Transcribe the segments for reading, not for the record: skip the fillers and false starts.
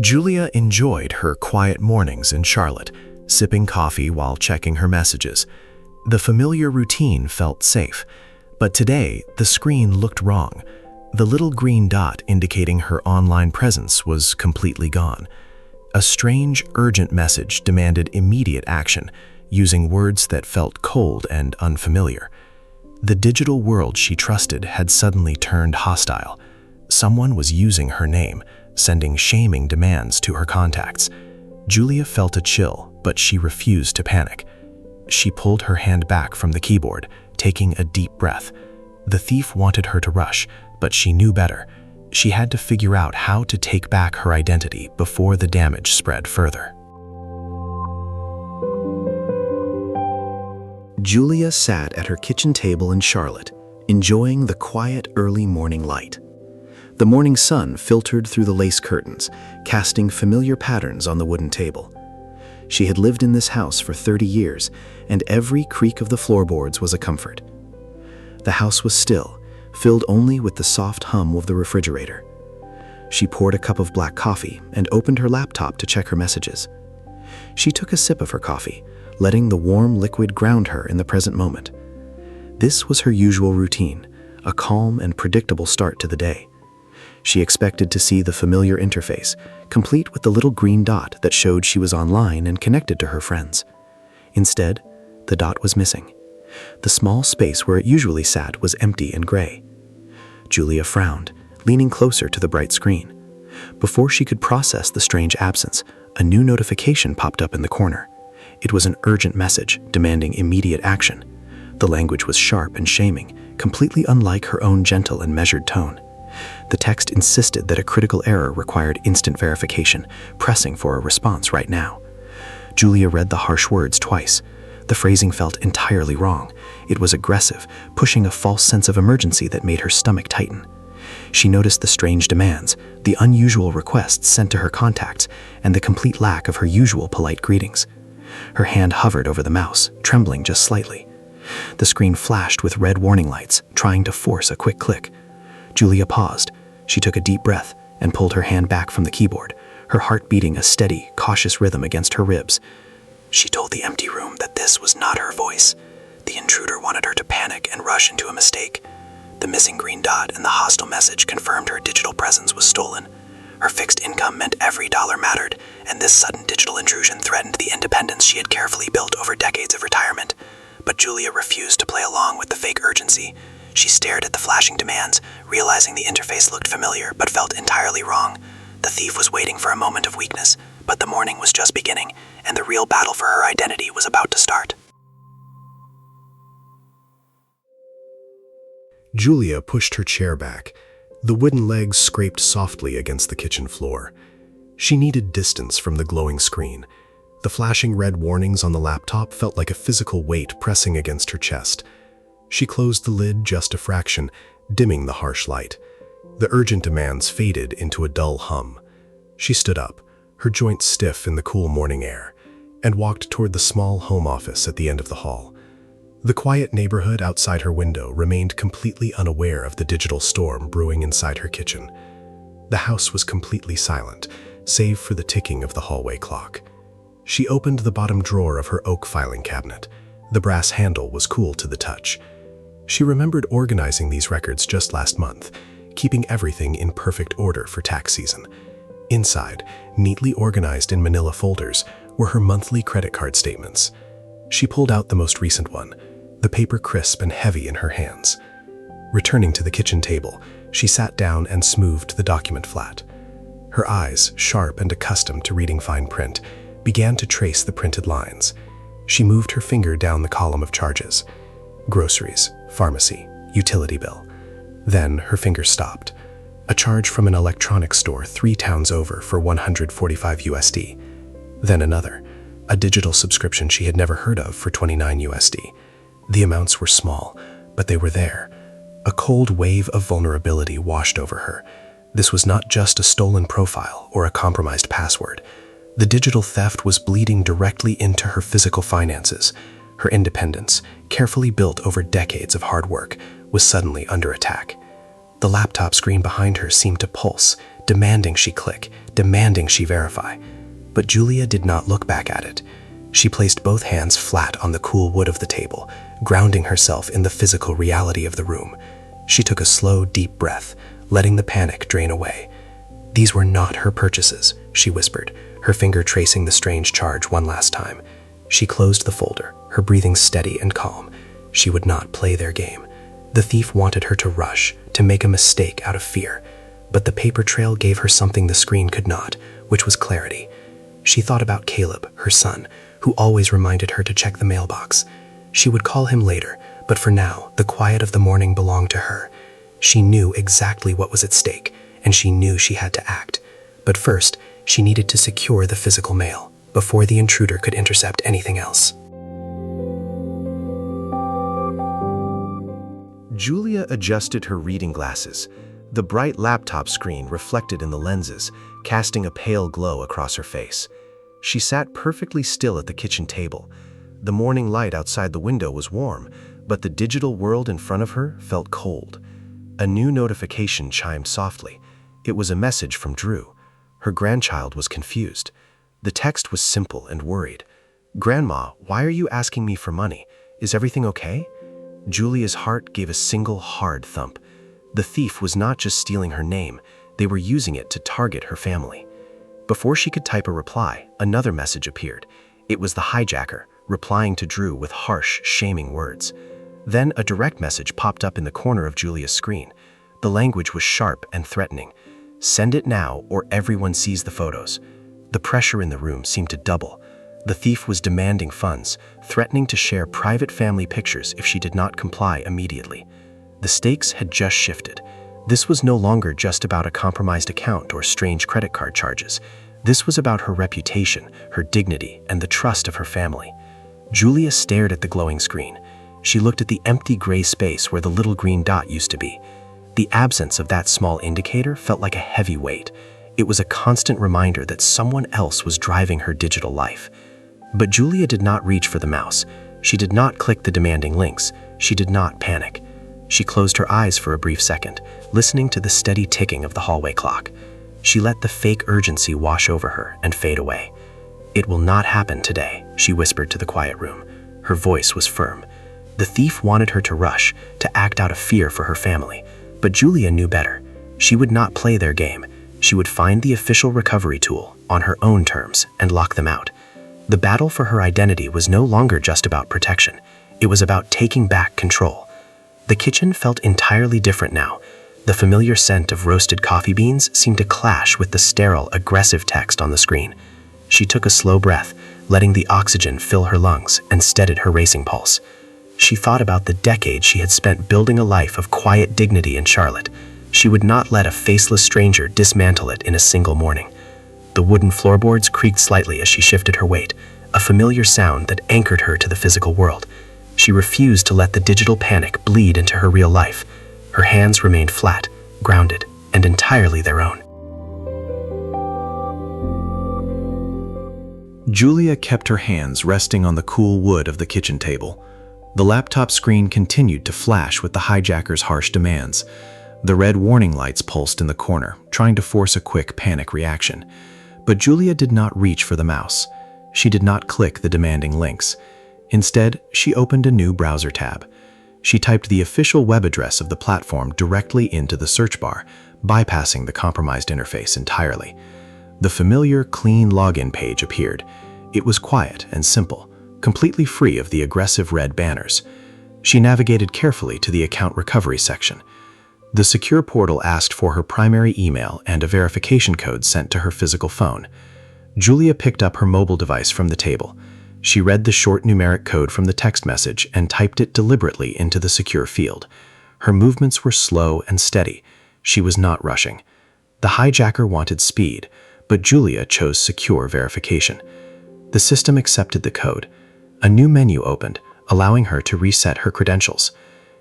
Julia enjoyed her quiet mornings in Charlotte, sipping coffee while checking her messages. The familiar routine felt safe, but today the screen looked wrong. The little green dot indicating her online presence was completely gone. A strange, urgent message demanded immediate action, using words that felt cold and unfamiliar. The digital world she trusted had suddenly turned hostile. Someone was using her name, sending shaming demands to her contacts. Julia felt a chill, but she refused to panic. She pulled her hand back from the keyboard, taking a deep breath. The thief wanted her to rush, but she knew better. She had to figure out how to take back her identity before the damage spread further. Julia sat at her kitchen table in Charlotte, enjoying the quiet early morning light. The morning sun filtered through the lace curtains, casting familiar patterns on the wooden table. She had lived in this house for 30 years, and every creak of the floorboards was a comfort. The house was still, filled only with the soft hum of the refrigerator. She poured a cup of black coffee and opened her laptop to check her messages. She took a sip of her coffee, letting the warm liquid ground her in the present moment. This was her usual routine, a calm and predictable start to the day. She expected to see the familiar interface, complete with the little green dot that showed she was online and connected to her friends. Instead, the dot was missing. The small space where it usually sat was empty and gray. Julia frowned, leaning closer to the bright screen. Before she could process the strange absence, a new notification popped up in the corner. It was an urgent message demanding immediate action. The language was sharp and shaming, completely unlike her own gentle and measured tone. The text insisted that a critical error required instant verification, pressing for a response right now. Julia read the harsh words twice. The phrasing felt entirely wrong. It was aggressive, pushing a false sense of emergency that made her stomach tighten. She noticed the strange demands, the unusual requests sent to her contacts, and the complete lack of her usual polite greetings. Her hand hovered over the mouse, trembling just slightly. The screen flashed with red warning lights, trying to force a quick click. Julia paused. She took a deep breath and pulled her hand back from the keyboard, her heart beating a steady, cautious rhythm against her ribs. She told the empty room that this was not her voice. The intruder wanted her to panic and rush into a mistake. The missing green dot and the hostile message confirmed her digital presence was stolen. Her fixed income meant every dollar mattered, and this sudden digital intrusion threatened the independence she had carefully built over decades of retirement. But Julia refused to play along with the fake urgency. She stared at the flashing demands, realizing the interface looked familiar but felt entirely wrong. The thief was waiting for a moment of weakness, but the morning was just beginning, and the real battle for her identity was about to start. Julia pushed her chair back. The wooden legs scraped softly against the kitchen floor. She needed distance from the glowing screen. The flashing red warnings on the laptop felt like a physical weight pressing against her chest. She closed the lid just a fraction, dimming the harsh light. The urgent demands faded into a dull hum. She stood up, her joints stiff in the cool morning air, and walked toward the small home office at the end of the hall. The quiet neighborhood outside her window remained completely unaware of the digital storm brewing inside her kitchen. The house was completely silent, save for the ticking of the hallway clock. She opened the bottom drawer of her oak filing cabinet. The brass handle was cool to the touch. She remembered organizing these records just last month, keeping everything in perfect order for tax season. Inside, neatly organized in manila folders, were her monthly credit card statements. She pulled out the most recent one, the paper crisp and heavy in her hands. Returning to the kitchen table, she sat down and smoothed the document flat. Her eyes, sharp and accustomed to reading fine print, began to trace the printed lines. She moved her finger down the column of charges. Groceries, pharmacy, utility bill. Then her finger stopped. A charge from an electronics store 3 towns over for $145 USD. Then another, a digital subscription she had never heard of for $29 USD. The amounts were small, but they were there. A cold wave of vulnerability washed over her. This was not just a stolen profile or a compromised password. The digital theft was bleeding directly into her physical finances. Her independence, carefully built over decades of hard work, was suddenly under attack. The laptop screen behind her seemed to pulse, demanding she click, demanding she verify. But Julia did not look back at it. She placed both hands flat on the cool wood of the table, grounding herself in the physical reality of the room. She took a slow, deep breath, letting the panic drain away. "These were not her purchases," she whispered, her finger tracing the strange charge one last time. She closed the folder, her breathing steady and calm. She would not play their game. The thief wanted her to rush, to make a mistake out of fear. But the paper trail gave her something the screen could not, which was clarity. She thought about Caleb, her son, who always reminded her to check the mailbox. She would call him later, but for now, the quiet of the morning belonged to her. She knew exactly what was at stake, and she knew she had to act. But first, she needed to secure the physical mail, before the intruder could intercept anything else. Julia adjusted her reading glasses. The bright laptop screen reflected in the lenses, casting a pale glow across her face. She sat perfectly still at the kitchen table. The morning light outside the window was warm, but the digital world in front of her felt cold. A new notification chimed softly. It was a message from Drew. Her grandchild was confused. The text was simple and worried. "Grandma, why are you asking me for money? Is everything okay?" Julia's heart gave a single hard thump. The thief was not just stealing her name, they were using it to target her family. Before she could type a reply, another message appeared. It was the hijacker, replying to Drew with harsh, shaming words. Then a direct message popped up in the corner of Julia's screen. The language was sharp and threatening. "Send it now or everyone sees the photos." The pressure in the room seemed to double. The thief was demanding funds, threatening to share private family pictures if she did not comply immediately. The stakes had just shifted. This was no longer just about a compromised account or strange credit card charges. This was about her reputation, her dignity, and the trust of her family. Julia stared at the glowing screen. She looked at the empty gray space where the little green dot used to be. The absence of that small indicator felt like a heavy weight. It was a constant reminder that someone else was driving her digital life. But Julia did not reach for the mouse. She did not click the demanding links. She did not panic. She closed her eyes for a brief second, listening to the steady ticking of the hallway clock. She let the fake urgency wash over her and fade away. "It will not happen today," she whispered to the quiet room. Her voice was firm. The thief wanted her to rush, to act out of fear for her family. But Julia knew better. She would not play their game. She would find the official recovery tool on her own terms and lock them out. The battle for her identity was no longer just about protection. It was about taking back control. The kitchen felt entirely different now. The familiar scent of roasted coffee beans seemed to clash with the sterile, aggressive text on the screen. She took a slow breath, letting the oxygen fill her lungs, and steadied her racing pulse. She thought about the decades she had spent building a life of quiet dignity in Charlotte. She would not let a faceless stranger dismantle it in a single morning. The wooden floorboards creaked slightly as she shifted her weight, a familiar sound that anchored her to the physical world. She refused to let the digital panic bleed into her real life. Her hands remained flat, grounded, and entirely their own. Julia kept her hands resting on the cool wood of the kitchen table. The laptop screen continued to flash with the hijacker's harsh demands. The red warning lights pulsed in the corner, trying to force a quick panic reaction. But Julia did not reach for the mouse. She did not click the demanding links. Instead, she opened a new browser tab. She typed the official web address of the platform directly into the search bar, bypassing the compromised interface entirely. The familiar, clean login page appeared. It was quiet and simple, completely free of the aggressive red banners. She navigated carefully to the account recovery section. The secure portal asked for her primary email and a verification code sent to her physical phone. Julia picked up her mobile device from the table. She read the short numeric code from the text message and typed it deliberately into the secure field. Her movements were slow and steady. She was not rushing. The hijacker wanted speed, but Julia chose secure verification. The system accepted the code. A new menu opened, allowing her to reset her credentials.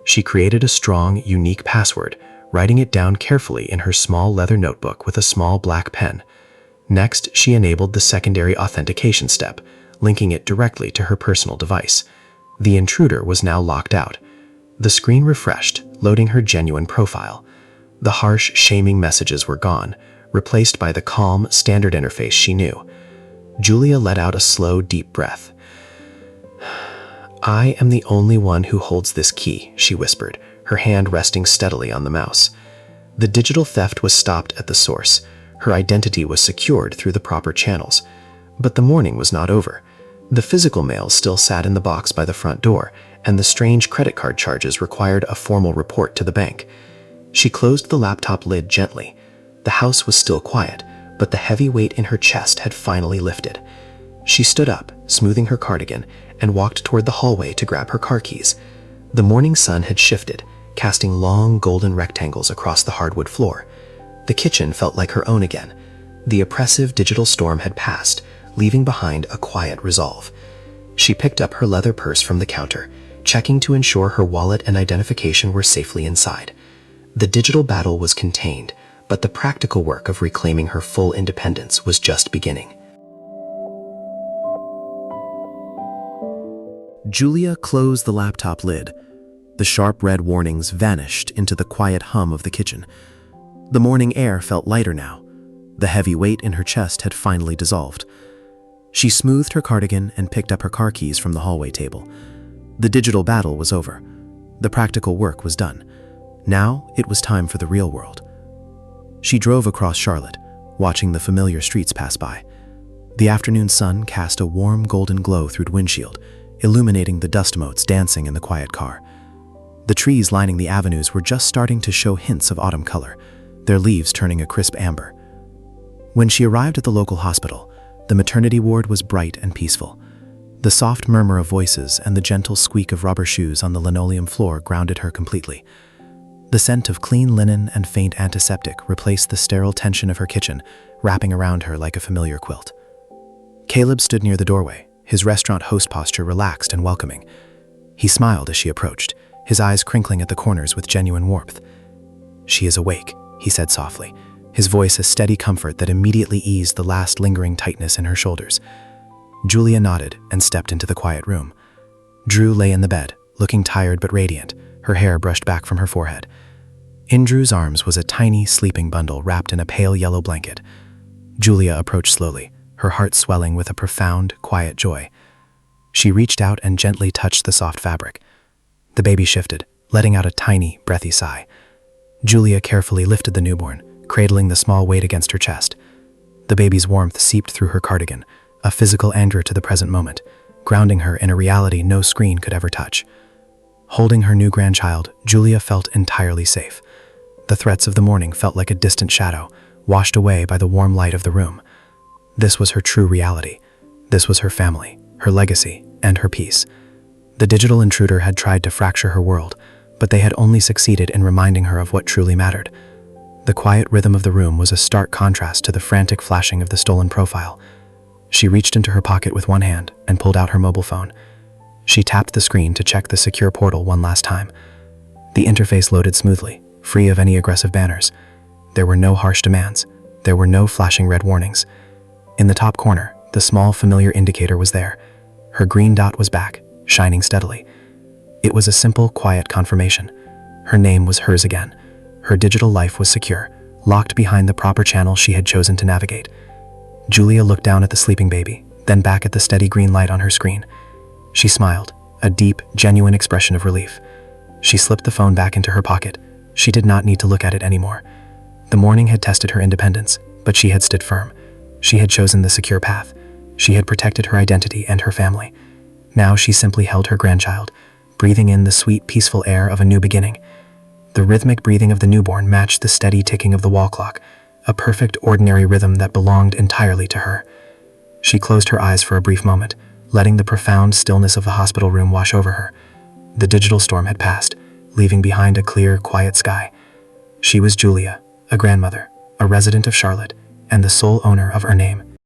She created a strong, unique password, writing it down carefully in her small leather notebook with a small black pen. Next, she enabled the secondary authentication step, linking it directly to her personal device. The intruder was now locked out. The screen refreshed, loading her genuine profile. The harsh, shaming messages were gone. replaced by the calm, standard interface she knew. Julia let out a slow, deep breath. "I am the only one who holds this key," she whispered, her hand resting steadily on the mouse. The digital theft was stopped at the source. Her identity was secured through the proper channels. But the morning was not over. The physical mail still sat in the box by the front door, and the strange credit card charges required a formal report to the bank. She closed the laptop lid gently. The house was still quiet, but the heavy weight in her chest had finally lifted. She stood up, smoothing her cardigan, and walked toward the hallway to grab her car keys. The morning sun had shifted, casting long golden rectangles across the hardwood floor. The kitchen felt like her own again. The oppressive digital storm had passed, leaving behind a quiet resolve. She picked up her leather purse from the counter, checking to ensure her wallet and identification were safely inside. The digital battle was contained, but the practical work of reclaiming her full independence was just beginning. Julia closed the laptop lid. The sharp red warnings vanished into the quiet hum of the kitchen. The morning air felt lighter now. The heavy weight in her chest had finally dissolved. She smoothed her cardigan and picked up her car keys from the hallway table. The digital battle was over. The practical work was done. Now it was time for the real world. She drove across Charlotte, watching the familiar streets pass by. The afternoon sun cast a warm golden glow through the windshield, illuminating the dust motes dancing in the quiet car. The trees lining the avenues were just starting to show hints of autumn color, their leaves turning a crisp amber. When she arrived at the local hospital, the maternity ward was bright and peaceful. The soft murmur of voices and the gentle squeak of rubber shoes on the linoleum floor grounded her completely. The scent of clean linen and faint antiseptic replaced the sterile tension of her kitchen, wrapping around her like a familiar quilt. Caleb stood near the doorway, his restaurant host posture relaxed and welcoming. He smiled as she approached, his eyes crinkling at the corners with genuine warmth. "She is awake," he said softly, his voice a steady comfort that immediately eased the last lingering tightness in her shoulders. Julia nodded and stepped into the quiet room. Drew lay in the bed, looking tired but radiant, her hair brushed back from her forehead. In Drew's arms was a tiny sleeping bundle wrapped in a pale yellow blanket. Julia approached slowly, her heart swelling with a profound, quiet joy. She reached out and gently touched the soft fabric. The baby shifted, letting out a tiny, breathy sigh. Julia carefully lifted the newborn, cradling the small weight against her chest. The baby's warmth seeped through her cardigan, a physical anchor to the present moment, grounding her in a reality no screen could ever touch. Holding her new grandchild, Julia felt entirely safe. The threats of the morning felt like a distant shadow, washed away by the warm light of the room. This was her true reality. This was her family, her legacy, and her peace. The digital intruder had tried to fracture her world, but they had only succeeded in reminding her of what truly mattered. The quiet rhythm of the room was a stark contrast to the frantic flashing of the stolen profile. She reached into her pocket with one hand and pulled out her mobile phone. She tapped the screen to check the secure portal one last time. The interface loaded smoothly, free of any aggressive banners. There were no harsh demands. There were no flashing red warnings. In the top corner, the small familiar indicator was there. Her green dot was back, shining steadily. It was a simple, quiet confirmation. Her name was hers again. Her digital life was secure, locked behind the proper channel she had chosen to navigate. Julia looked down at the sleeping baby, then back at the steady green light on her screen. She smiled, a deep, genuine expression of relief. She slipped the phone back into her pocket. She did not need to look at it anymore. The morning had tested her independence, but she had stood firm. She had chosen the secure path. She had protected her identity and her family. Now she simply held her grandchild, breathing in the sweet, peaceful air of a new beginning. The rhythmic breathing of the newborn matched the steady ticking of the wall clock, a perfect, ordinary rhythm that belonged entirely to her. She closed her eyes for a brief moment, letting the profound stillness of the hospital room wash over her. The digital storm had passed, leaving behind a clear, quiet sky. She was Julia, a grandmother, a resident of Charlotte, and the sole owner of her name.